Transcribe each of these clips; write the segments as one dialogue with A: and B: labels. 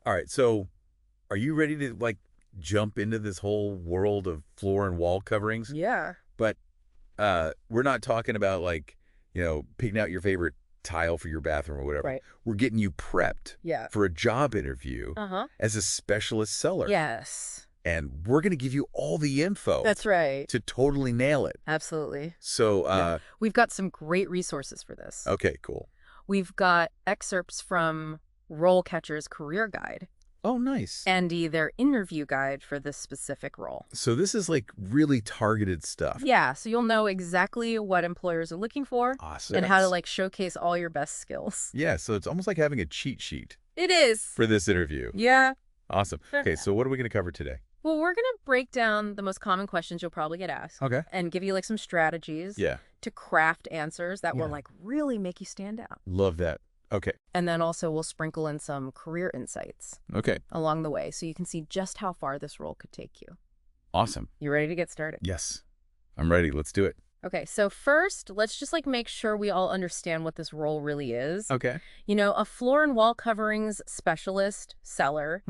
A: All right, so are you ready to like jump into this whole world of floor and wall coverings?
B: Yeah.
A: But we're not talking about like, picking out your favorite tile for your bathroom or whatever.
B: Right.
A: We're getting you prepped
B: Yeah.
A: for a job interview
B: Uh-huh.
A: as a specialist seller.
B: Yes.
A: And we're going to give you all the info
B: That's right.
A: to totally nail it.
B: Absolutely.
A: So,
B: Yeah. We've got some great resources for this.
A: okay, cool.
B: We've got excerpts from RoleCatcher's Career Guide
A: Oh, nice.
B: and their interview guide for this specific role.
A: So this is like really targeted stuff.
B: Yeah, so you'll know exactly what employers are looking for
A: Awesome.
B: and how to like showcase all your best skills.
A: Yeah, so it's almost like having a cheat sheet
B: It is.
A: for this interview.
B: Yeah.
A: Awesome. Okay, so what are we going to cover today?
B: Well, we're going to break down the most common questions you'll probably get asked.
A: Okay.
B: And give you like some strategies to craft answers that will like really make you stand out.
A: Love that. Okay.
B: And then also we'll sprinkle in some career insights
A: Okay.
B: along the way so you can see just how far this role could take you.
A: Awesome.
B: You ready to get started?
A: Yes. I'm ready. Let's do it.
B: Okay, so first, let's just like make sure we all understand what this role really is.
A: Okay.
B: You know, a floor and wall coverings specialist, seller,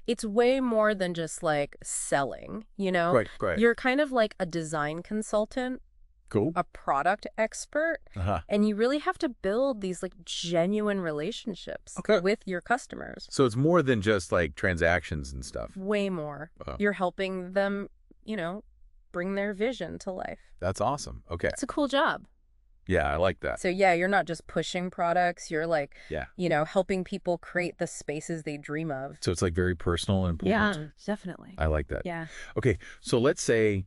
B: it's way more than just like selling, you know?
A: Right.
B: You're kind of like a design consultant,
A: Cool.
B: a product expert,
A: Uh-huh.
B: and you really have to build these like genuine relationships
A: Okay.
B: with your customers.
A: So it's more than just like transactions and stuff.
B: Way more. You're helping them, bring their vision to life.
A: That's awesome. Okay.
B: It's a cool job.
A: Yeah, I like that.
B: So yeah, you're not just pushing products. You're like,
A: Yeah.
B: helping people create the spaces they dream of.
A: So it's like very personal and important.
B: Yeah, definitely.
A: I like that.
B: Yeah.
A: Okay. So let's say,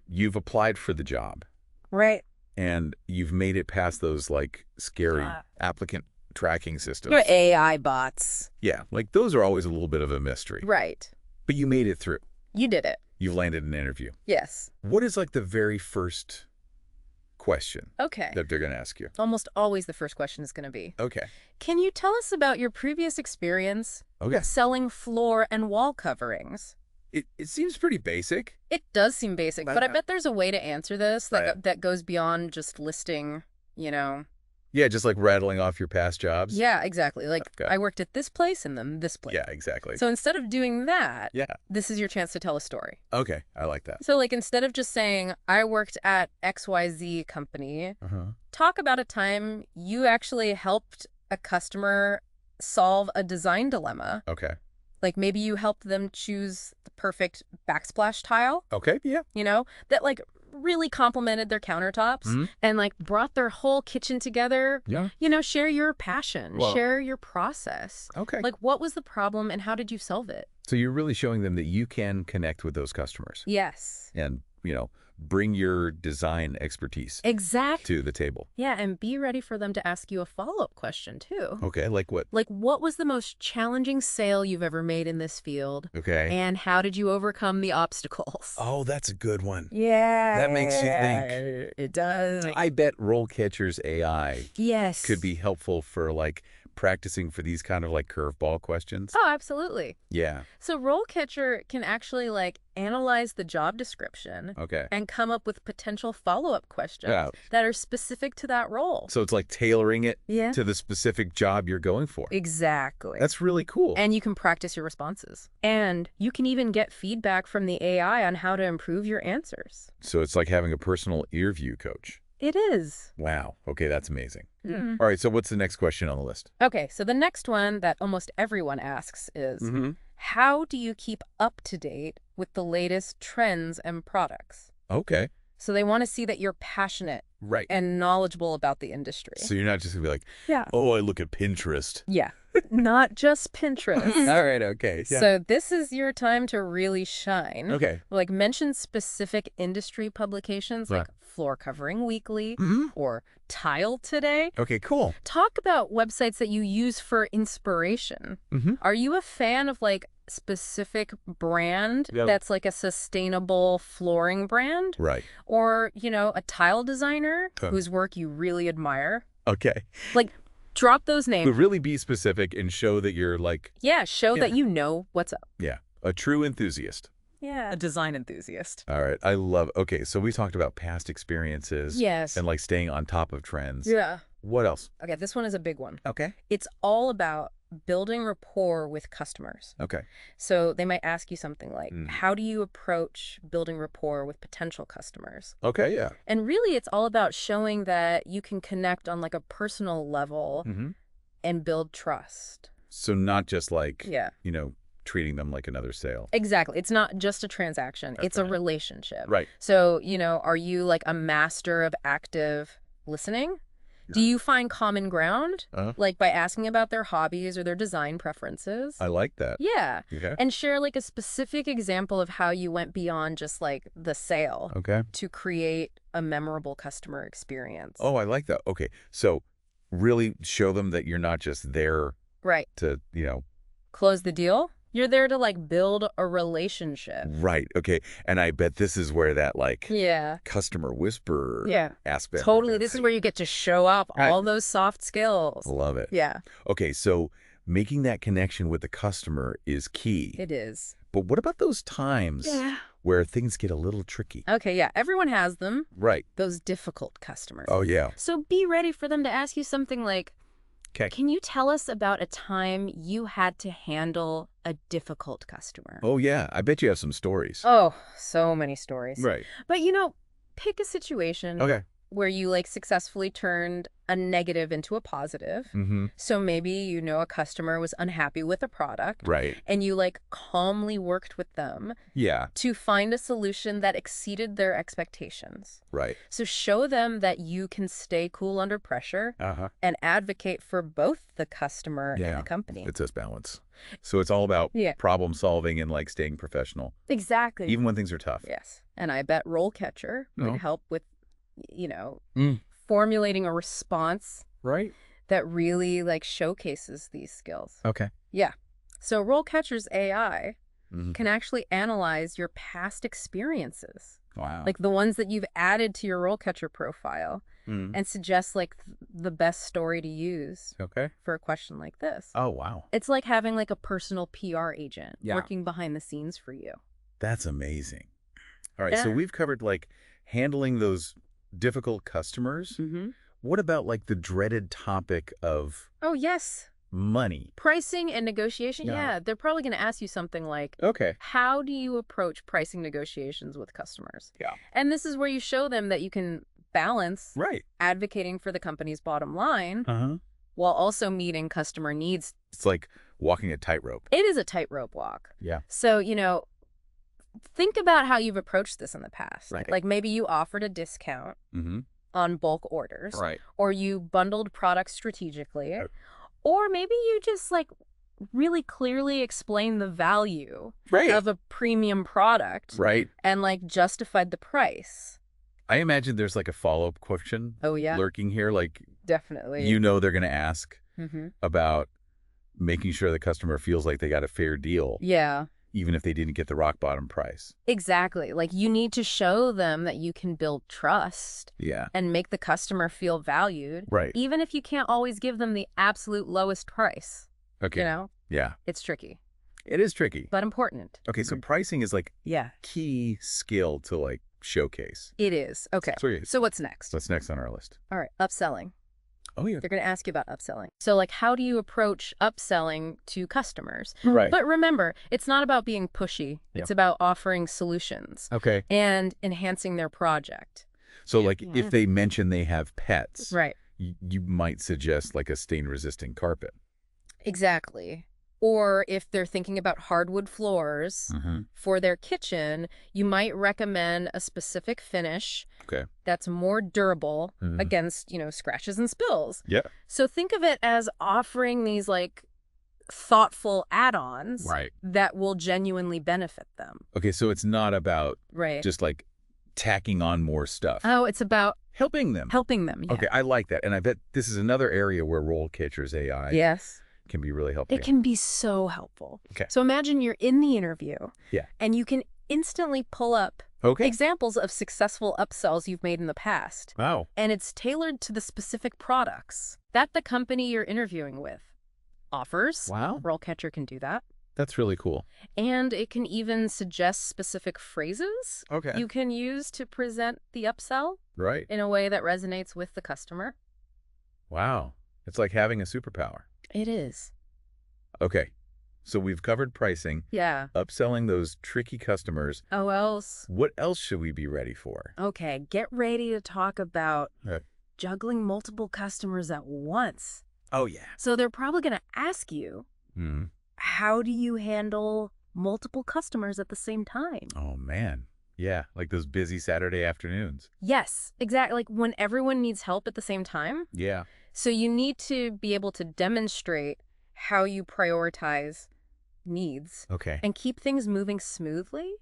A: you've applied for the job
B: Right.
A: and you've made it past those like scary applicant tracking systems.
B: Your AI bots.
A: Yeah. Like those are always a little bit of a mystery.
B: Right.
A: But you made it through.
B: You did it.
A: You've landed an interview.
B: Yes.
A: What is like the very first question
B: Okay.
A: that they're going to ask you?
B: Almost always the first question is going to be,
A: Okay.
B: can you tell us about your previous experience selling floor and wall coverings?
A: It seems pretty basic.
B: It does seem basic, but I bet there's a way to answer this that goes beyond just listing,
A: Yeah, just like rattling off your past jobs.
B: Yeah, exactly. Like,
A: Okay.
B: I worked at this place and then this place.
A: Yeah, exactly.
B: So instead of doing that,
A: Yeah.
B: this is your chance to tell a story.
A: Okay, I like that.
B: So like instead of just saying, I worked at XYZ company, talk about a time you actually helped a customer solve a design dilemma.
A: Okay.
B: Like maybe you helped them choose the perfect backsplash tile,
A: Okay, yeah.
B: that like really complemented their countertops and like brought their whole kitchen together.
A: Yeah.
B: Share your passion,
A: Well-
B: share your process.
A: Okay.
B: Like what was the problem and how did you solve it?
A: So you're really showing them that you can connect with those customers
B: Yes.
A: and, bring your design expertise
B: Exactly.
A: to the table.
B: Yeah, and be ready for them to ask you a follow-up question too.
A: Okay, like what?
B: Like, what was the most challenging sale you've ever made in this field?
A: Okay.
B: And how did you overcome the obstacles?
A: Oh, that's a good one.
B: Yeah.
A: That makes you think.
B: It does.
A: I bet RoleCatcher's AI
B: Yes.
A: could be helpful for like practicing for these kind of like curveball questions.
B: Oh, absolutely.
A: Yeah.
B: So RoleCatcher can actually like analyze the job description
A: Okay.
B: and come up with potential follow-up questions
A: Yeah.
B: that are specific to that role.
A: So it's like tailoring it
B: Yeah.
A: to the specific job you're going for.
B: Exactly.
A: That's really cool.
B: And you can practice your responses. And you can even get feedback from the AI on how to improve your answers.
A: So it's like having a personal interview coach.
B: It is.
A: Wow. Okay, that's amazing.
B: Mm.
A: All right, so what's the next question on the list?
B: Okay, so the next one that almost everyone asks is, how do you keep up to date with the latest trends and products?
A: Okay.
B: So they want to see that you're passionate
A: Right.
B: and knowledgeable about the industry.
A: So you're not just going to be like,
B: Yeah.
A: oh, I look at Pinterest.
B: Yeah. Not just Pinterest.
A: All right, okay. Yeah.
B: So this is your time to really shine.
A: Okay.
B: Like mention specific industry publications like Floor Covering Weekly or Tile Today.
A: Okay, cool.
B: Talk about websites that you use for inspiration. Are you a fan of like specific brand that's like a sustainable flooring brand?
A: Right.
B: Or, a tile designer whose work you really admire?
A: Okay.
B: Like, drop those names.
A: But really be specific and show that you're like,
B: Yeah, show that you know what's up.
A: yeah, a true enthusiast.
B: Yeah. A design enthusiast.
A: All right. I love, okay, so we talked about past experiences.
B: Yes.
A: And like staying on top of trends.
B: Yeah.
A: What else?
B: Okay, this one is a big one.
A: Okay.
B: It's all about building rapport with customers.
A: Okay.
B: So they might ask you something like,
A: Mm.
B: how do you approach building rapport with potential customers?
A: Okay, yeah.
B: And really, it's all about showing that you can connect on like a personal level and build trust.
A: So not just like,
B: Yeah.
A: treating them like another sale.
B: Exactly. It's not just a transaction.
A: That's
B: It's a
A: right.
B: relationship.
A: Right.
B: So, are you like a master of active listening? Do you find common ground? Like by asking about their hobbies or their design preferences?
A: I like that.
B: Yeah.
A: Okay.
B: And share like a specific example of how you went beyond just like the sale to create a memorable customer experience.
A: Oh, I like that. Okay. So really show them that you're not just there
B: Right.
A: to,
B: Close the deal? You're there to like build a relationship.
A: Right. Okay. And I bet this is where that
B: Yeah.
A: customer whisperer aspect.
B: Totally. This is where you get to show off all those soft skills.
A: Love it.
B: Yeah.
A: Okay. So making that connection with the customer is key.
B: It is.
A: But what about those times where things get a little tricky?
B: Okay, yeah. Everyone has them.
A: Right.
B: Those difficult customers.
A: Oh, yeah.
B: So be ready for them to ask you something like,
A: Okay.
B: can you tell us about a time you had to handle a difficult customer?
A: Oh, yeah. I bet you have some stories.
B: Oh, so many stories.
A: Right.
B: But, pick a situation where you like successfully turned a negative into a positive. So maybe, a customer was unhappy with a product.
A: Right.
B: And you like calmly worked with them
A: Yeah.
B: to find a solution that exceeded their expectations.
A: Right.
B: So show them that you can stay cool under pressure and advocate for both the customer and the company.
A: It's this balance. So it's all about problem solving and staying professional.
B: Exactly.
A: Even when things are tough.
B: Yes. And I bet RoleCatcher would help with, formulating a response that really showcases these skills.
A: Okay.
B: Yeah. So RoleCatcher's AI can actually analyze your past experiences.
A: Wow.
B: Like the ones that you've added to your RoleCatcher profile and suggest the best story to use for a question like this.
A: Oh, wow.
B: It's like having a personal PR agent working behind the scenes for you.
A: That's amazing. All right. So we've covered handling those difficult customers. What about the dreaded topic of money?
B: Pricing and negotiation. Yeah. They're probably going to ask you something like, how do you approach pricing negotiations with customers?
A: Yeah.
B: And this is where you show them that you can balance advocating for the company's bottom line while also meeting customer needs.
A: It's like walking a tightrope.
B: It is a tightrope walk.
A: Yeah.
B: So, think about how you've approached this in the past.
A: Right.
B: Like maybe you offered a discount on bulk orders.
A: Right.
B: Or you bundled products strategically. Or maybe you just really clearly explain the value of a premium product.
A: Right.
B: And justified the price.
A: I imagine there's a follow-up question lurking here.
B: Definitely.
A: They're going to ask about making sure the customer feels like they got a fair deal.
B: Yeah.
A: Even if they didn't get the rock bottom price.
B: Exactly. You need to show them that you can build trust.
A: Yeah.
B: And make the customer feel valued.
A: Right.
B: Even if you can't always give them the absolute lowest price.
A: Okay. Yeah.
B: It's tricky.
A: It is tricky.
B: But important.
A: Okay, so pricing is key skill to showcase.
B: It is. Okay. So what's next?
A: What's next on our list?
B: All right. Upselling.
A: Oh, yeah.
B: They're going to ask you about upselling. So how do you approach upselling to customers?
A: Right.
B: But remember, it's not about being pushy. It's about offering solutions.
A: Okay.
B: And enhancing their project.
A: So if they mention they have pets.
B: Right.
A: You might suggest a stain-resistant carpet.
B: Exactly. Or if they're thinking about hardwood floors for their kitchen, you might recommend a specific finish that's more durable against, scratches and spills.
A: Yeah.
B: So think of it as offering these thoughtful add-ons that will genuinely benefit them.
A: Okay, so it's not about just tacking on more stuff.
B: Oh, it's about
A: helping them.
B: Yeah.
A: Okay, I like that. And I bet this is another area where RoleCatcher's AI can be really helpful.
B: It can be so helpful.
A: Okay.
B: So imagine you're in the interview.
A: Yeah.
B: And you can instantly pull up examples of successful upsells you've made in the past.
A: Wow.
B: And it's tailored to the specific products that the company you're interviewing with offers.
A: Wow.
B: RoleCatcher can do that.
A: That's really cool.
B: And it can even suggest specific phrases you can use to present the upsell in a way that resonates with the customer.
A: Wow. It's like having a superpower.
B: It is.
A: Okay. So we've covered pricing.
B: Yeah.
A: Upselling those tricky customers.
B: Oh, else?
A: What else should we be ready for?
B: Okay, get ready to talk about juggling multiple customers at once.
A: Oh, yeah.
B: So they're probably going to ask you, how do you handle multiple customers at the same time?
A: Oh, man. Yeah, like those busy Saturday afternoons.
B: Yes, exactly. Like when everyone needs help at the same time.
A: Yeah.
B: So you need to be able to demonstrate how you prioritize needs and keep things moving smoothly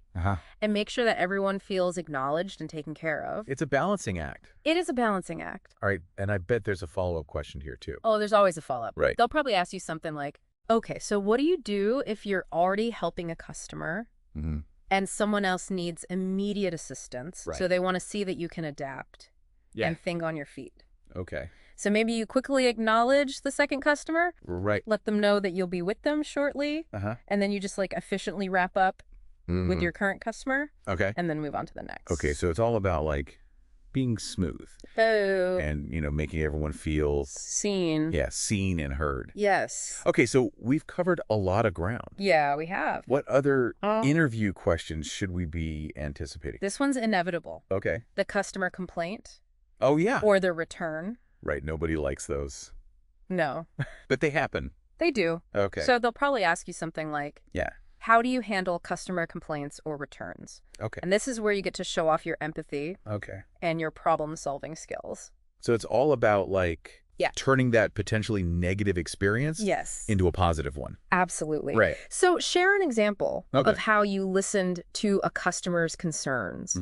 B: and make sure that everyone feels acknowledged and taken care of.
A: It's a balancing act.
B: It is a balancing act.
A: All right, and I bet there's a follow-up question here too.
B: Oh, there's always a follow-up.
A: Right.
B: They'll probably ask you something like, okay, so what do you do if you're already helping a customer and someone else needs immediate assistance? So they want to see that you can adapt and think on your feet.
A: Okay.
B: So maybe you quickly acknowledge the second customer.
A: Right.
B: Let them know that you'll be with them shortly. And then you just like efficiently wrap up with your current customer.
A: Okay.
B: And then move on to the next.
A: Okay, so it's all about like being smooth.
B: Oh.
A: And, making everyone feel
B: seen.
A: Yeah, seen and heard.
B: Yes.
A: Okay, so we've covered a lot of ground.
B: Yeah, we have.
A: What other interview questions should we be anticipating?
B: This one's inevitable.
A: Okay.
B: The customer complaint.
A: Oh, yeah.
B: Or the return.
A: Right, nobody likes those.
B: No.
A: But they happen.
B: They do.
A: Okay.
B: So they'll probably ask you something like, how do you handle customer complaints or returns?
A: Okay.
B: And this is where you get to show off your empathy and your problem-solving skills.
A: So it's all about like turning that potentially negative experience into a positive one.
B: Absolutely.
A: Right.
B: So share an example of how you listened to a customer's concerns,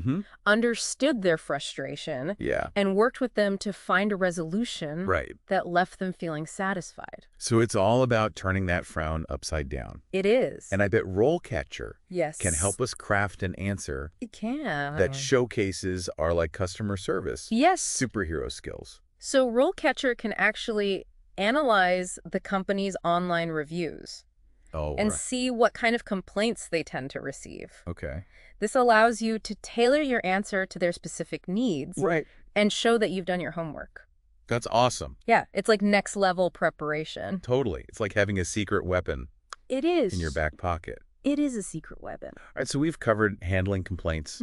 B: understood their frustration, and worked with them to find a resolution that left them feeling satisfied.
A: So it's all about turning that frown upside down.
B: It is.
A: And I bet RoleCatcher
B: Yes.
A: can help us craft an answer
B: It can.
A: that showcases our like customer service superhero skills.
B: So RoleCatcher can actually analyze the company's online reviews and see what kind of complaints they tend to receive.
A: Okay.
B: This allows you to tailor your answer to their specific needs and show that you've done your homework.
A: That's awesome.
B: Yeah, it's like next level preparation.
A: Totally. It's like having a secret weapon.
B: It is.
A: In your back pocket.
B: It is a secret weapon.
A: All right, so we've covered handling complaints.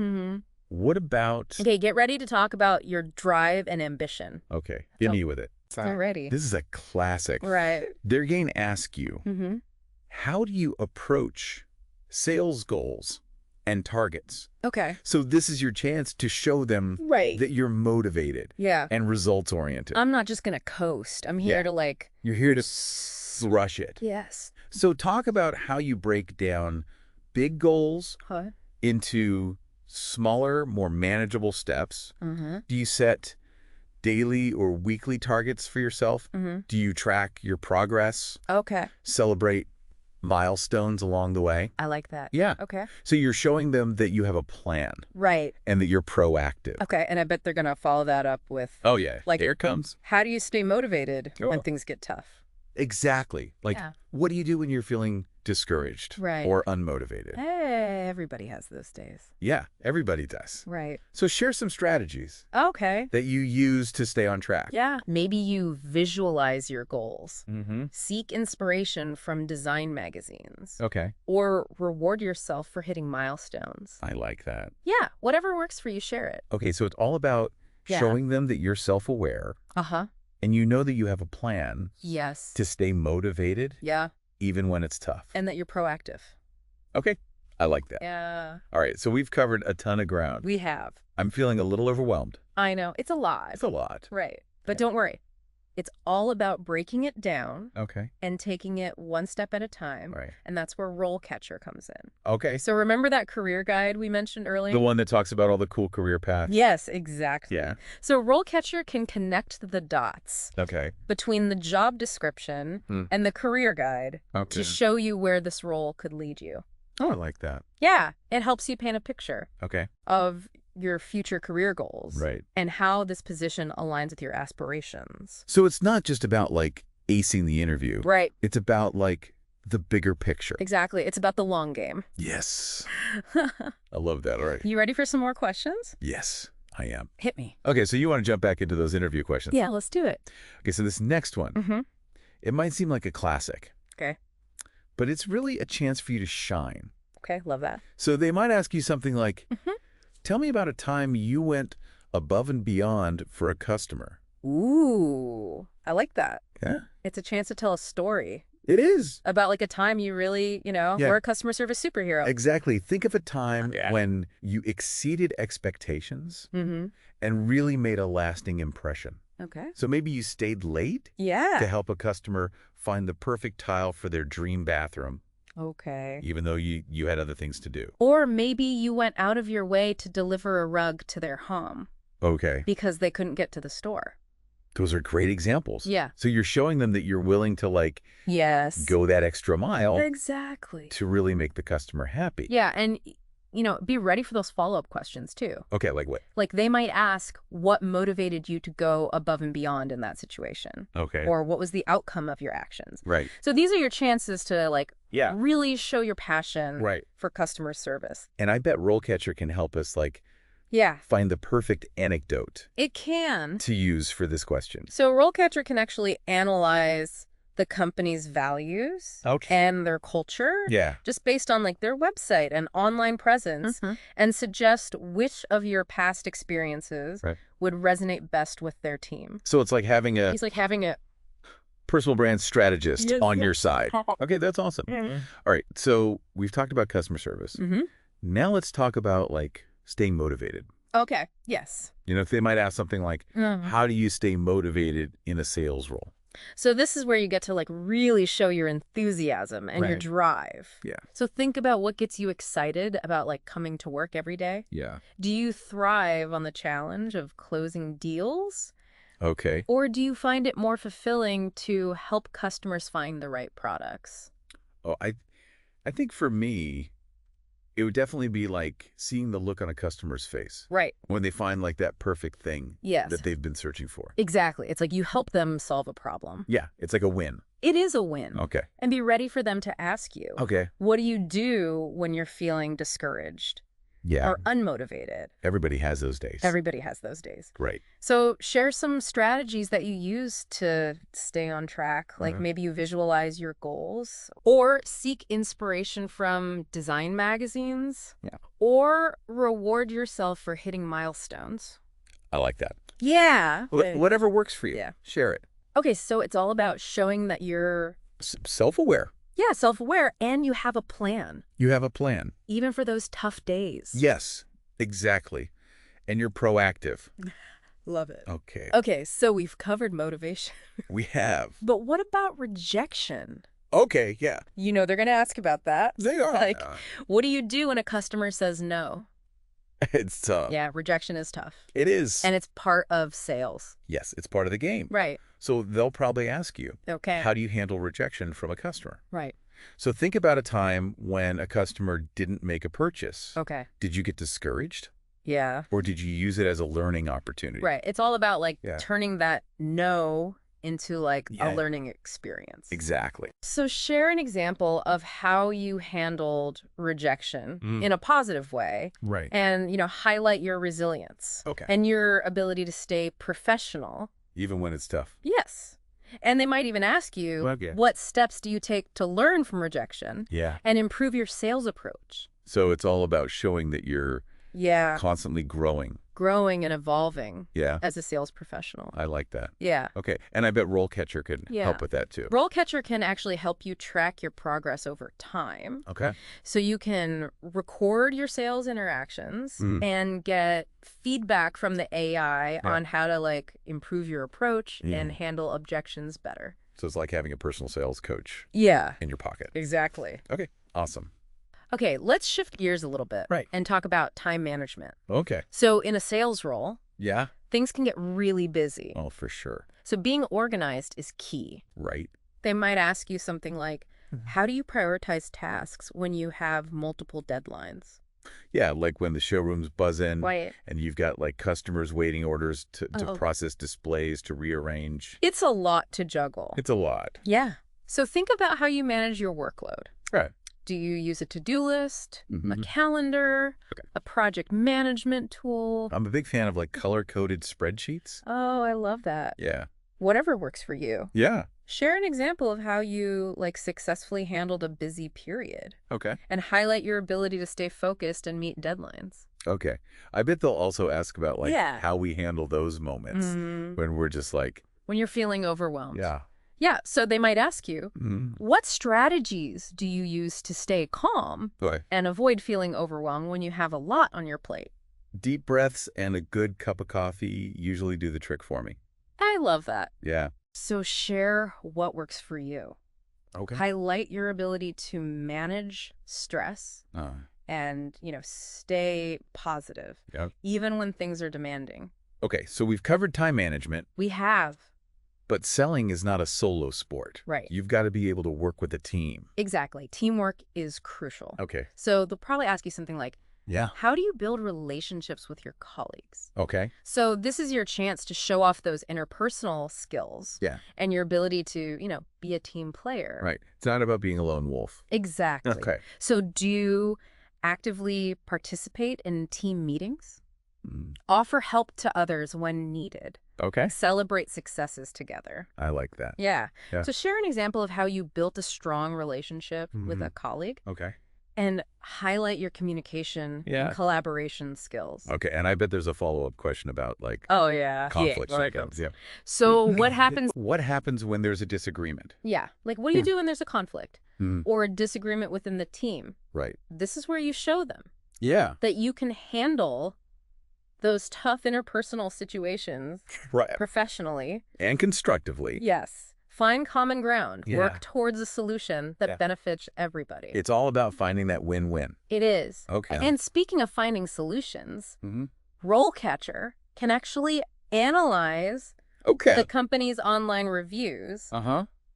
A: What about...
B: Okay, get ready to talk about your drive and ambition.
A: Okay, hit me with it.
B: I'm ready.
A: This is a classic.
B: Right.
A: They're going to ask you, how do you approach sales goals and targets?
B: Okay.
A: So this is your chance to show them that you're motivated and results-oriented.
B: I'm not just going to coast. I'm here to like...
A: You're here to rush it.
B: Yes.
A: So talk about how you break down big goals into smaller, more manageable steps. Do you set daily or weekly targets for yourself? Do you track your progress?
B: Okay.
A: Celebrate milestones along the way?
B: I like that.
A: Yeah.
B: Okay.
A: So you're showing them that you have a plan.
B: Right.
A: And that you're proactive.
B: Okay. And I bet they're going to follow that up with...
A: Oh, yeah.
B: Like,
A: here it comes.
B: How do you stay motivated when things get tough?
A: Exactly. Like, what do you do when you're feeling discouraged or unmotivated?
B: Hey, everybody has those days.
A: Yeah, everybody does.
B: Right.
A: So share some strategies that you use to stay on track.
B: Yeah. Maybe you visualize your goals. Seek inspiration from design magazines.
A: Okay.
B: Or reward yourself for hitting milestones.
A: I like that.
B: Yeah. Whatever works for you, share it.
A: Okay, so it's all about showing them that you're self-aware. And you know that you have a plan.
B: Yes.
A: To stay motivated.
B: Yeah.
A: Even when it's tough.
B: And that you're proactive.
A: Okay. I like that.
B: Yeah.
A: All right. So we've covered a ton of ground.
B: We have.
A: I'm feeling a little overwhelmed.
B: I know. It's a lot.
A: It's a lot.
B: Right. But don't worry. It's all about breaking it down.
A: Okay.
B: And taking it one step at a time.
A: Right.
B: And that's where RoleCatcher comes in.
A: Okay.
B: So remember that career guide we mentioned earlier?
A: The one that talks about all the cool career paths?
B: Yes, exactly.
A: Yeah.
B: So RoleCatcher can connect the dots between the job description and the career guide to show you where this role could lead you.
A: Oh, I like that.
B: Yeah. It helps you paint a picture of your future career goals and how this position aligns with your aspirations.
A: So it's not just about like acing the interview.
B: Right.
A: It's about like the bigger picture.
B: Exactly. It's about the long game.
A: Yes. I love that. All right.
B: You ready for some more questions?
A: Yes, I am.
B: Hit me.
A: Okay, so you want to jump back into those interview questions?
B: Yeah, let's do it.
A: Okay, so this next one, it might seem like a classic.
B: Okay.
A: but it's really a chance for you to shine.
B: Okay, love that.
A: So they might ask you something like, tell me about a time you went above and beyond for a customer.
B: Ooh, I like that.
A: Yeah.
B: It's a chance to tell a story.
A: It is.
B: About like a time you really, were a customer service superhero.
A: Exactly. Think of a time when you exceeded expectations and really made a lasting impression.
B: Okay.
A: So maybe you stayed late to help a customer find the perfect tile for their dream bathroom.
B: Okay.
A: Even though you had other things to do.
B: Or maybe you went out of your way to deliver a rug to their home.
A: Okay.
B: Because they couldn't get to the store.
A: Those are great examples.
B: Yeah.
A: So you're showing them that you're willing to go that extra mile.
B: Exactly.
A: To really make the customer happy.
B: Yeah. And, be ready for those follow-up questions too.
A: Okay. Like what?
B: Like they might ask what motivated you to go above and beyond in that situation.
A: Okay.
B: Or what was the outcome of your actions.
A: Right.
B: So these are your chances to really show your passion for customer service.
A: And I bet RoleCatcher can help us find the perfect anecdote.
B: It can.
A: To use for this question.
B: So RoleCatcher can actually analyze the company's values and their culture just based on their website and online presence and suggest which of your past experiences would resonate best with their team.
A: So it's like having
B: He's like having a
A: personal brand strategist on your side. Okay, that's awesome. All right, so we've talked about customer service. Now let's talk about staying motivated.
B: Okay, yes.
A: If they might ask something like, how do you stay motivated in a sales role?
B: So this is where you get to really show your enthusiasm and your drive.
A: Yeah.
B: So think about what gets you excited about coming to work every day.
A: Yeah.
B: Do you thrive on the challenge of closing deals?
A: Okay.
B: Or do you find it more fulfilling to help customers find the right products?
A: Oh, I think for me, it would definitely be seeing the look on a customer's face.
B: Right.
A: When they find that perfect thing that they've been searching for.
B: Exactly. It's you help them solve a problem.
A: Yeah. It's like a win.
B: It is a win.
A: Okay.
B: And be ready for them to ask you.
A: Okay.
B: What do you do when you're feeling discouraged?
A: Yeah.
B: Or unmotivated?
A: Everybody has those days.
B: Everybody has those days.
A: Right.
B: So share some strategies that you use to stay on track. Maybe you visualize your goals or seek inspiration from design magazines.
A: Yeah.
B: Or reward yourself for hitting milestones.
A: I like that.
B: Yeah.
A: Whatever works for you.
B: Yeah.
A: Share it.
B: Okay, so it's all about showing that you're
A: self-aware.
B: Yeah, self-aware, and you have a plan.
A: You have a plan.
B: Even for those tough days.
A: Yes, exactly. And you're proactive.
B: Love it.
A: Okay.
B: Okay, so we've covered motivation.
A: We have.
B: But what about rejection?
A: Okay, yeah.
B: They're going to ask about that.
A: They are.
B: What do you do when a customer says no?
A: It's tough.
B: Yeah, rejection is tough.
A: It is.
B: And it's part of sales.
A: Yes, it's part of the game.
B: Right.
A: So they'll probably ask you,
B: okay,
A: how do you handle rejection from a customer?
B: Right.
A: So think about a time when a customer didn't make a purchase.
B: Okay.
A: Did you get discouraged?
B: Yeah.
A: Or did you use it as a learning opportunity?
B: Right. It's all about turning that no into a learning experience.
A: Exactly.
B: So share an example of how you handled rejection in a positive way.
A: Right.
B: And, highlight your resilience.
A: Okay.
B: And your ability to stay professional.
A: Even when it's tough.
B: Yes. And they might even ask you, what steps do you take to learn from rejection?
A: Yeah.
B: And improve your sales approach?
A: So it's all about showing that you're constantly growing.
B: Growing and evolving
A: Yeah.
B: as a sales professional.
A: I like that.
B: Yeah.
A: Okay. And I bet RoleCatcher could help with that too.
B: RoleCatcher can actually help you track your progress over time.
A: Okay.
B: So you can record your sales interactions and get feedback from the AI on how to improve your approach and handle objections better.
A: So it's like having a personal sales coach in your pocket.
B: Exactly.
A: Okay. Awesome.
B: Okay, let's shift gears a little bit and talk about time management.
A: Okay.
B: So in a sales role, things can get really busy.
A: Oh, for sure.
B: So being organized is key.
A: Right.
B: They might ask you something like, how do you prioritize tasks when you have multiple deadlines?
A: Yeah, like when the showrooms buzz in
B: Right.
A: and you've got customers waiting orders to process displays, to rearrange.
B: It's a lot to juggle.
A: It's a lot.
B: Yeah. So think about how you manage your workload.
A: Right.
B: Do you use a to-do list, a calendar, a project management tool?
A: I'm a big fan of color-coded spreadsheets.
B: Oh, I love that.
A: Yeah.
B: Whatever works for you.
A: Yeah.
B: Share an example of how you, successfully handled a busy period.
A: Okay.
B: And highlight your ability to stay focused and meet deadlines.
A: Okay. I bet they'll also ask about,
B: Yeah.
A: how we handle those moments when we're just
B: when you're feeling overwhelmed.
A: Yeah.
B: Yeah, so they might ask you, what strategies do you use to stay calm and avoid feeling overwhelmed when you have a lot on your plate?
A: Deep breaths and a good cup of coffee usually do the trick for me.
B: I love that.
A: Yeah.
B: So share what works for you.
A: Okay.
B: Highlight your ability to manage stress and, stay positive, even when things are demanding.
A: Okay, so we've covered time management.
B: We have.
A: But selling is not a solo sport.
B: Right.
A: You've got to be able to work with a team.
B: Exactly. Teamwork is crucial.
A: Okay.
B: So they'll probably ask you something like, how do you build relationships with your colleagues?
A: Okay.
B: So this is your chance to show off those interpersonal skills and your ability to, be a team player.
A: Right. It's not about being a lone wolf.
B: Exactly.
A: Okay.
B: So do you actively participate in team meetings? Offer help to others when needed.
A: Okay.
B: Celebrate successes together.
A: I like that.
B: Yeah. So share an example of how you built a strong relationship with a colleague.
A: Okay.
B: And highlight your communication and collaboration skills.
A: Okay, and I bet there's a follow-up question about, conflicts. Yeah.
B: So what happens?
A: What happens when there's a disagreement?
B: Yeah. What do you do when there's a conflict or a disagreement within the team?
A: Right.
B: This is where you show them that you can handle those tough interpersonal situations professionally.
A: And constructively.
B: Yes. Find common ground. Work towards a solution that benefits everybody.
A: It's all about finding that win-win.
B: It is.
A: Okay.
B: And speaking of finding solutions, RoleCatcher can actually analyze the company's online reviews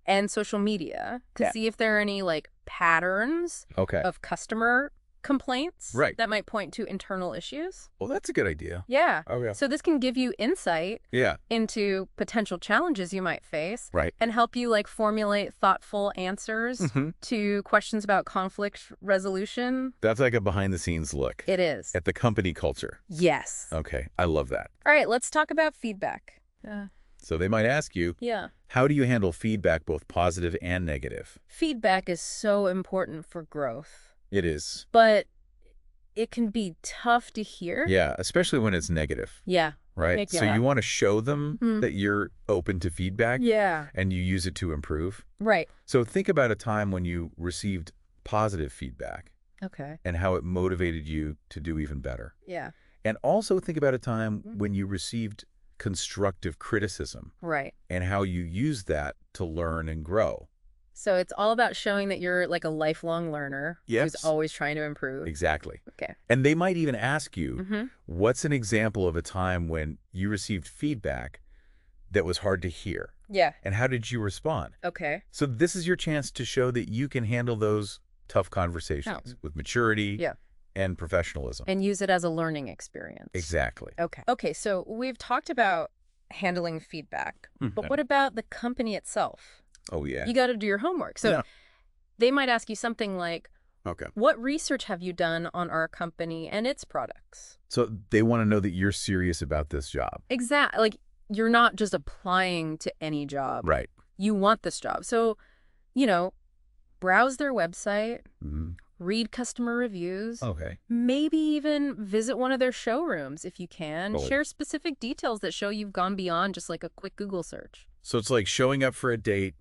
B: and social media to see if there are any patterns of customer complaints that might point to internal issues.
A: Well, that's a good idea.
B: Yeah.
A: Oh, yeah.
B: So this can give you insight into potential challenges you might face and help you formulate thoughtful answers to questions about conflict resolution.
A: That's like a behind-the-scenes look.
B: It is.
A: At the company culture.
B: Yes.
A: Okay. I love that.
B: All right. Let's talk about feedback.
A: So they might ask you, how do you handle feedback, both positive and negative?
B: Feedback is so important for growth.
A: It is.
B: But it can be tough to hear.
A: Yeah, especially when it's negative.
B: Yeah.
A: Right? So you want to show them that you're open to feedback.
B: Yeah.
A: And you use it to improve.
B: Right.
A: So think about a time when you received positive feedback.
B: Okay.
A: And how it motivated you to do even better.
B: Yeah.
A: And also think about a time when you received constructive criticism.
B: Right.
A: And how you used that to learn and grow.
B: So it's all about showing that you're a lifelong learner who's always trying to improve.
A: Exactly.
B: Okay.
A: And they might even ask you, what's an example of a time when you received feedback that was hard to hear?
B: Yeah.
A: And how did you respond?
B: Okay.
A: So this is your chance to show that you can handle those tough conversations with maturity and professionalism.
B: And use it as a learning experience.
A: Exactly.
B: Okay. Okay, so we've talked about handling feedback, but what about the company itself?
A: Oh, yeah.
B: You got to do your homework. So they might ask you something like, what research have you done on our company and its products?
A: So they want to know that you're serious about this job.
B: Exactly. You're not just applying to any job.
A: Right.
B: You want this job. So, browse their website, read customer reviews.
A: Okay.
B: Maybe even visit one of their showrooms if you can. Share specific details that show you've gone beyond just a quick Google search.
A: So it's like showing up for a date,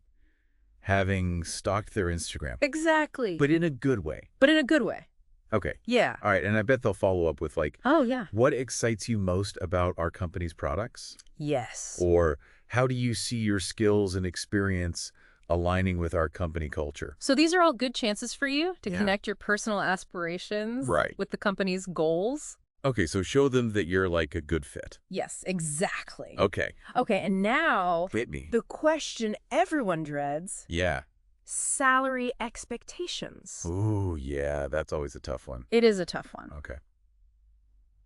A: having stalked their Instagram.
B: Exactly.
A: But in a good way.
B: But in a good way.
A: Okay.
B: Yeah.
A: All right. And I bet they'll follow up with
B: oh, yeah.
A: What excites you most about our company's products?
B: Yes.
A: Or how do you see your skills and experience aligning with our company culture?
B: So these are all good chances for you to connect your personal aspirations with the company's goals.
A: Okay, so show them that you're a good fit.
B: Yes, exactly.
A: Okay.
B: Okay, and now
A: Hit me.
B: The question everyone dreads.
A: Yeah.
B: Salary expectations.
A: Ooh, yeah, that's always a tough one.
B: It is a tough one.
A: Okay.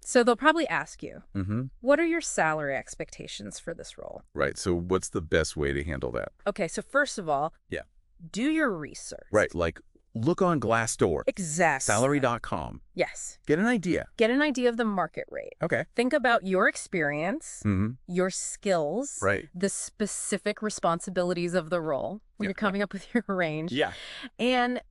B: So they'll probably ask you, what are your salary expectations for this role?
A: Right, so what's the best way to handle that?
B: Okay, so first of all, do your research.
A: Right, look on Glassdoor.
B: Exactly.
A: Salary.com.
B: Yes.
A: Get an idea.
B: Get an idea of the market rate.
A: Okay.
B: Think about your experience, your skills, the specific responsibilities of the role when you're coming up with your range.
A: Yeah.
B: And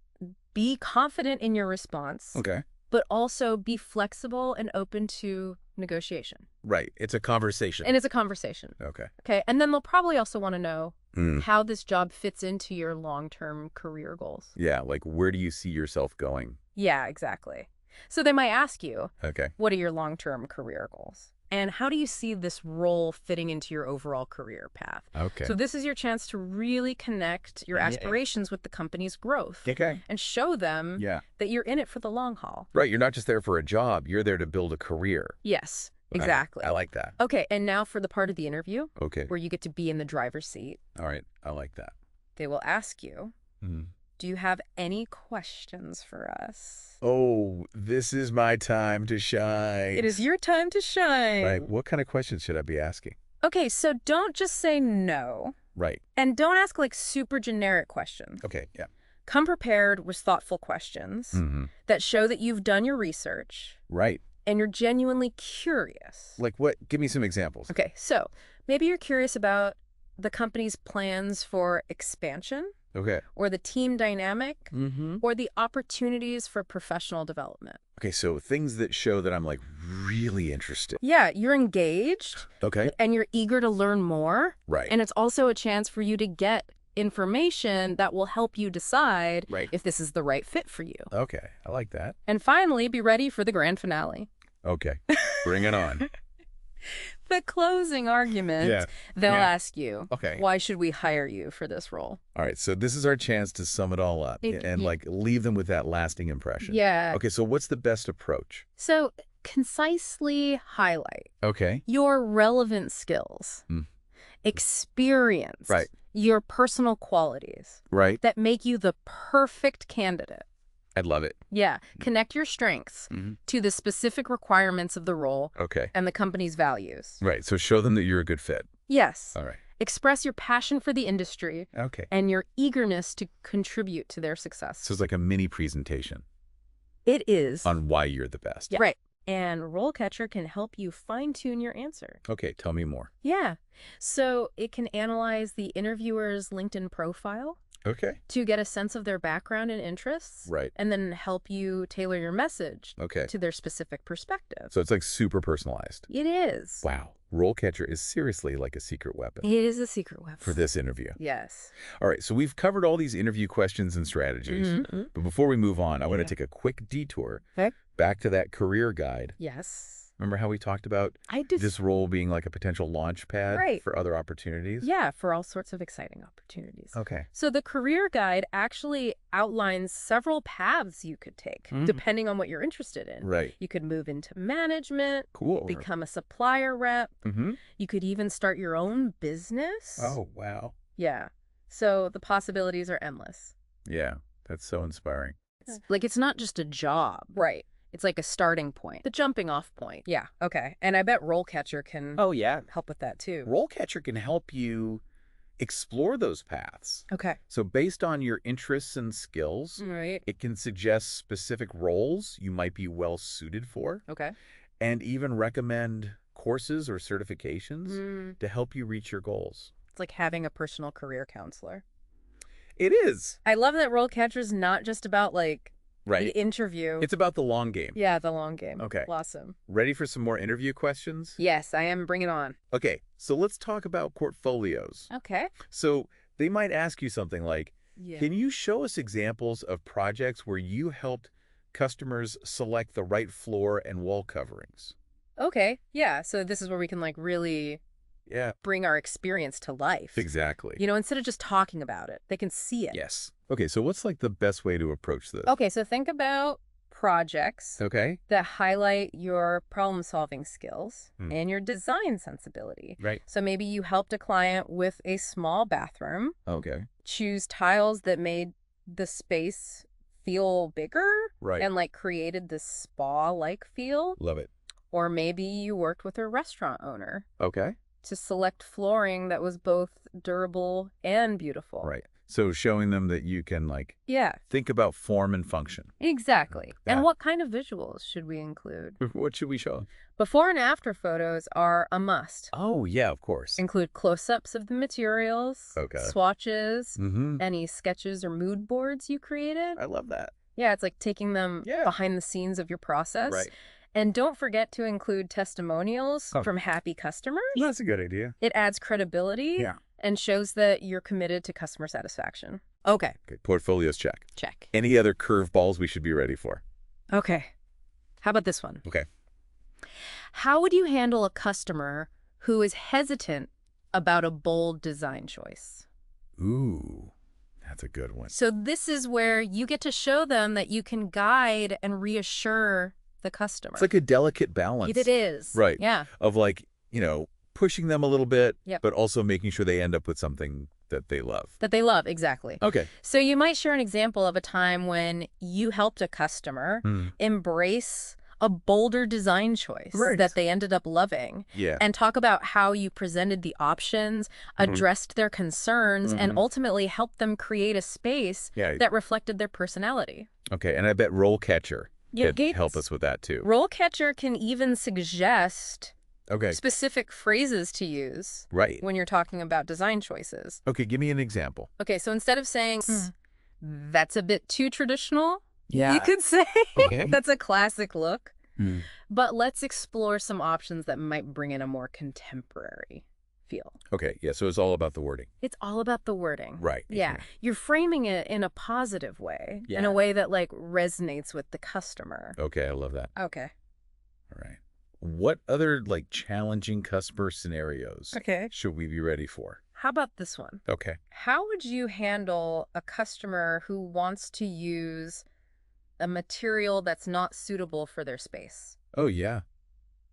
B: be confident in your response.
A: Okay.
B: But also be flexible and open to negotiation.
A: Right. It's a conversation.
B: And it's a conversation.
A: Okay.
B: Okay. And then they'll probably also want to know how this job fits into your long-term career goals.
A: Yeah. Like, where do you see yourself going?
B: Yeah, exactly. So they might ask you,
A: okay,
B: what are your long-term career goals? And how do you see this role fitting into your overall career path?
A: Okay.
B: So this is your chance to really connect your aspirations with the company's growth.
A: Okay.
B: And show them that you're in it for the long haul.
A: Right. You're not just there for a job. You're there to build a career.
B: Yes, exactly.
A: I like that.
B: Okay. And now for the part of the interview
A: okay,
B: where you get to be in the driver's seat.
A: All right. I like that.
B: They will ask you, do you have any questions for us?
A: Oh, this is my time to shine.
B: It is your time to shine.
A: Right. What kind of questions should I be asking?
B: Okay, so don't just say no.
A: Right.
B: And don't ask like super generic questions.
A: Okay, yeah.
B: Come prepared with thoughtful questions that show that you've done your research.
A: Right.
B: And you're genuinely curious.
A: Like what? Give me some examples.
B: Okay, so maybe you're curious about the company's plans for expansion.
A: Okay.
B: Or the team dynamic, or the opportunities for professional development.
A: Okay, so things that show that I'm like really interested.
B: Yeah, you're engaged.
A: Okay.
B: And you're eager to learn more.
A: Right.
B: And it's also a chance for you to get information that will help you decide if this is the right fit for you.
A: Okay, I like that.
B: And finally, be ready for the grand finale.
A: Okay, bring it on.
B: The closing argument, they'll ask you,
A: okay,
B: why should we hire you for this role?
A: All right, so this is our chance to sum it all up and like leave them with that lasting impression.
B: Yeah.
A: Okay, so what's the best approach?
B: So concisely highlight your relevant skills, experience, your personal qualities that make you the perfect candidate.
A: I'd love it.
B: Yeah. Connect your strengths to the specific requirements of the role and the company's values.
A: Right. So show them that you're a good fit.
B: Yes.
A: All right.
B: Express your passion for the industry and your eagerness to contribute to their success.
A: So it's like a mini presentation.
B: It is.
A: On why you're the best.
B: Yeah. Right. And RoleCatcher can help you fine-tune your answer.
A: Okay, tell me more.
B: Yeah. So it can analyze the interviewer's LinkedIn profile to get a sense of their background and interests.
A: Right.
B: And then help you tailor your message to their specific perspective.
A: So it's like super personalized.
B: It is.
A: Wow. RoleCatcher is seriously like a secret weapon.
B: It is a secret weapon.
A: For this interview.
B: Yes.
A: All right, so we've covered all these interview questions and strategies. But before we move on, I want to take a quick detour back to that career guide.
B: Yes.
A: Remember how we talked about this role being like a potential launch pad for other opportunities?
B: Yeah, for all sorts of exciting opportunities.
A: Okay.
B: So the career guide actually outlines several paths you could take, depending on what you're interested in.
A: Right.
B: You could move into management.
A: Cool.
B: Become a supplier rep. You could even start your own business.
A: Oh, wow.
B: Yeah. So the possibilities are endless.
A: Yeah, that's so inspiring.
B: It's not just a job. Right. It's like a starting point, the jumping off point. Yeah. Okay. And I bet RoleCatcher can help with that too.
A: RoleCatcher can help you explore those paths.
B: Okay.
A: So based on your interests and skills, it can suggest specific roles you might be well suited for.
B: Okay.
A: And even recommend courses or certifications to help you reach your goals.
B: It's like having a personal career counselor.
A: It is.
B: I love that RoleCatcher is not just about the interview.
A: It's about the long game.
B: Yeah, the long game.
A: Okay.
B: Awesome.
A: Ready for some more interview questions?
B: Yes, I am. Bring it on.
A: Okay, so let's talk about portfolios.
B: Okay.
A: So they might ask you something like, can you show us examples of projects where you helped customers select the right floor and wall coverings?
B: Okay. Yeah, so this is where we can really bring our experience to life.
A: Exactly.
B: Instead of just talking about it, they can see it.
A: Yes. Okay, so what's the best way to approach this?
B: Okay, so think about projects that highlight your problem-solving skills and your design sensibility.
A: Right.
B: So maybe you helped a client with a small bathroom.
A: Okay.
B: Choose tiles that made the space feel bigger.
A: Right.
B: And created this spa-like feel.
A: Love it.
B: Or maybe you worked with a restaurant owner.
A: Okay.
B: To select flooring that was both durable and beautiful.
A: Right. So showing them that you can, like, think about form and function.
B: Exactly. And what kind of visuals should we include?
A: What should we show?
B: Before and after photos are a must.
A: Oh, yeah, of course.
B: Include close-ups of the materials, swatches, any sketches or mood boards you created.
A: I love that.
B: Yeah, it's like taking them behind the scenes of your process.
A: Right.
B: And don't forget to include testimonials from happy customers.
A: That's a good idea.
B: It adds credibility and shows that you're committed to customer satisfaction. Okay.
A: Portfolios, check.
B: Check.
A: Any other curveballs we should be ready for?
B: Okay. How about this one?
A: Okay.
B: How would you handle a customer who is hesitant about a bold design choice?
A: Ooh, that's a good one.
B: So this is where you get to show them that you can guide and reassure the customer.
A: It's like a delicate balance.
B: It is.
A: Right.
B: Yeah.
A: Of, like, pushing them a little bit, but also making sure they end up with something that they love.
B: That they love, exactly.
A: Okay.
B: So you might share an example of a time when you helped a Customer embrace a bolder design choice that they ended up loving.
A: Yeah.
B: And talk about how you presented the options, addressed their concerns, and ultimately helped them create a space that reflected their personality.
A: Okay, and I bet RoleCatcher could help us with that too.
B: RoleCatcher can even suggest specific phrases to use when you're talking about design choices.
A: Okay, give me an example.
B: Okay, so instead of saying, that's a bit too traditional, you could say, that's a classic look. But let's explore some options that might bring in a more contemporary feel.
A: Okay, yeah, so it's all about the wording.
B: It's all about the wording.
A: Right.
B: Yeah, you're framing it in a positive way, in a way that, like, resonates with the customer.
A: Okay, I love that.
B: Okay.
A: All right. What other, like, challenging customer scenarios should we be ready for?
B: How about this one?
A: Okay.
B: How would you handle a customer who wants to use a material that's not suitable for their space?
A: Oh, yeah.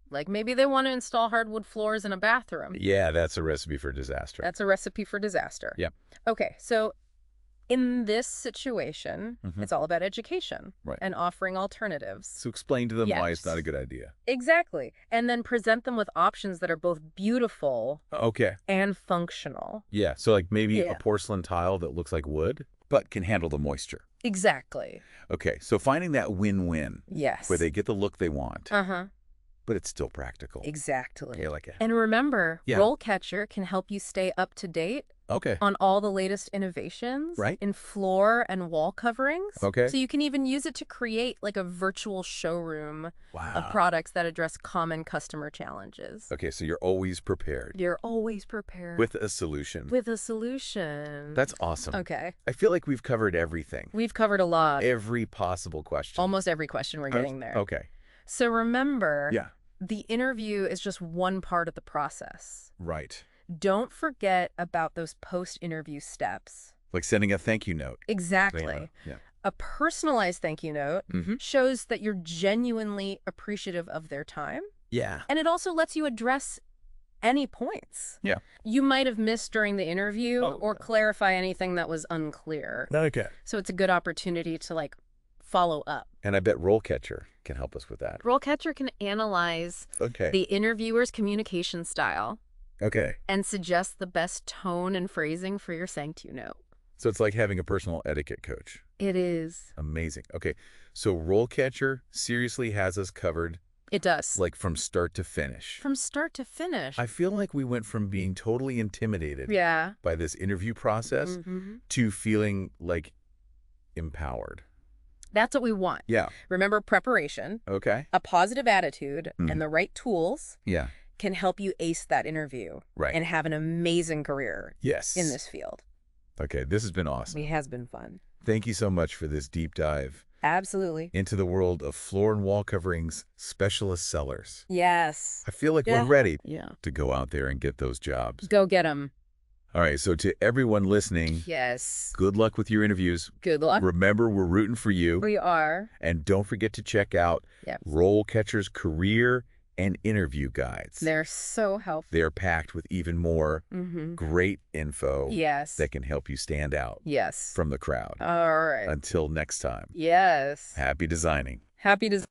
B: Like, maybe they want to install hardwood floors in a bathroom.
A: Yeah, that's a recipe for disaster.
B: That's a recipe for disaster.
A: Yeah.
B: Okay, so in this situation, it's all about education and offering alternatives.
A: So explain to them why it's not a good idea.
B: Exactly. And then present them with options that are both beautiful and functional.
A: Yeah, so like maybe a porcelain tile that looks like wood, but can handle the moisture.
B: Exactly.
A: Okay, so finding that win-win.
B: Yes.
A: Where they get the look they want. But it's still practical.
B: Exactly.
A: Okay, like it.
B: And remember, RoleCatcher can help you stay up to date on all the latest innovations in floor and wall coverings.
A: Okay.
B: So you can even use it to create like a virtual showroom of products that address common customer challenges.
A: Okay, so you're always prepared.
B: You're always prepared.
A: With a solution.
B: With a solution.
A: That's awesome.
B: Okay.
A: I feel like we've covered everything.
B: We've covered a lot.
A: Every possible question.
B: Almost every question we're getting there.
A: Okay.
B: So remember, the interview is just one part of the process.
A: Right.
B: Don't forget about those post-interview steps.
A: Like sending a thank you note.
B: Exactly.
A: Yeah.
B: A personalized thank you note shows that you're genuinely appreciative of their time.
A: Yeah.
B: And it also lets you address any points you might have missed during the interview or clarify anything that was unclear.
A: Okay.
B: So it's a good opportunity to, like, follow up.
A: And I bet RoleCatcher can help us with that.
B: RoleCatcher can analyze the interviewer's communication style.
A: Okay.
B: And suggest the best tone and phrasing for your thank you note.
A: So it's like having a personal etiquette coach.
B: It is.
A: Amazing. Okay. So RoleCatcher seriously has us covered.
B: It does.
A: Like from start to finish.
B: From start to finish.
A: I feel like we went from being totally intimidated by this interview process to feeling like empowered.
B: That's what we want.
A: Yeah.
B: Remember, preparation, a positive attitude, and the right tools can help you ace that interview and have an amazing career in this field.
A: Okay, this has been awesome.
B: It has been fun.
A: Thank you so much for this deep dive.
B: Absolutely.
A: Into the world of floor and wall coverings specialist sellers.
B: Yes.
A: I feel like we're ready to go out there and get those jobs.
B: Go get them.
A: All right, so to everyone listening, good luck with your interviews.
B: Good luck.
A: Remember, we're rooting for you.
B: We are.
A: And don't forget to check out RoleCatcher's career and interview guides.
B: They're so helpful.
A: They're packed with even more great info that can help you stand out from the crowd.
B: All right.
A: Until next time.
B: Yes.
A: Happy designing.
B: Happy designing.